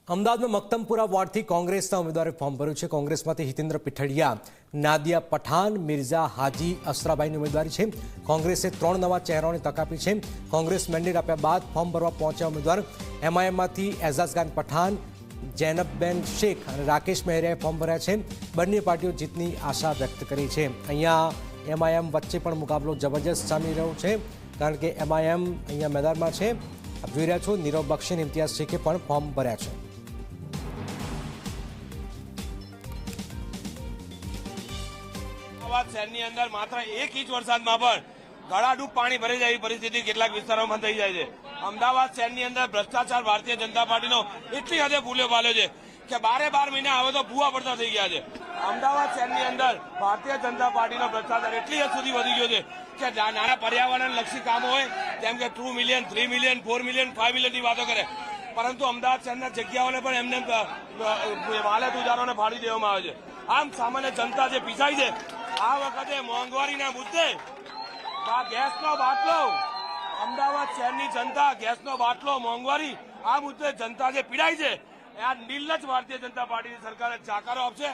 અમદાવાદમાં મક્તમપુરા વોર્ડથી કોંગ્રેસના ઉમેદવારે ફોર્મ ભર્યું છે। કોંગ્રેસમાંથી હિતેન્દ્ર પીઠડિયા, નાદિયા પઠાણ, મિર્ઝા હાજી અસરાબાઈની ઉમેદવારી છે। કોંગ્રેસે 3 નવા ચહેરાઓને તક આપી છે। કોંગ્રેસ મેન્ડેટ આપ્યા બાદ ફોર્મ ભરવા પહોંચ્યા ઉમેદવાર એમઆઈએમમાંથી એઝાઝ ખાન પઠાણ, જૈનબબેન શેખ અને રાકેશ મહેરિયાએ ફોર્મ ભર્યા છે। બંને પાર્ટીઓ જીતની આશા વ્યક્ત કરી છે। અહીંયા એમઆઈએમ વચ્ચે પણ મુકાબલો જબરજસ્ત જામી રહ્યો છે, કારણ કે એમઆઈએમ અહીંયા મેદાનમાં છે। આપ જોઈ રહ્યા છો નીરવ બક્ષી અને ઇમ્તિયાઝ શેખે પણ ફોર્મ ભર્યા છે। અમદાવાદ શહેરની અંદર માત્ર 1 ઇંચ વરસાદમાં પણ ગળાડૂબ પાણી ભરાઈ જાય એવી પરિસ્થિતિ કેટલાક વિસ્તારોમાં થઈ જાય છે। અમદાવાદ શહેરની અંદર ભ્રષ્ટાચાર ભારતીય જનતા પાર્ટીનો એટલી હદે ભૂલ્યો પાલ્યો છે કે 12 મહિના હવે તો ભૂવા પડતા થઈ ગયા છે। અમદાવાદ શહેરની અંદર ભારતીય જનતા પાર્ટીનો ભ્રષ્ટાચાર એટલી હદ સુધી વધી ગયો છે કે નાના પર્યાવરણલક્ષી કામો હોય જેમ કે 2 મિલિયન, 3 મિલિયન, 4 મિલિયન, 5 મિલિયનની વાતો કરે, પરંતુ અમદાવાદ શહેરના જગ્યાઓને પણ એમને માલત ઉજારોને ફાળી દેવામાં આવે છે। આમ સામાન્ય જનતા જે પીસાય છે, આ વખતે મોંઘવારીના મુદ્દે ગેસનો બાટલો, અમદાવાદ શહેરની જનતા ગેસનો બાટલો, મોંઘવારી, આ મુદ્દે જનતા જે પીડાય છે, આ નિર્લજ્જ ભારતીય જનતા પાર્ટીની સરકારે જાકારો આપશે।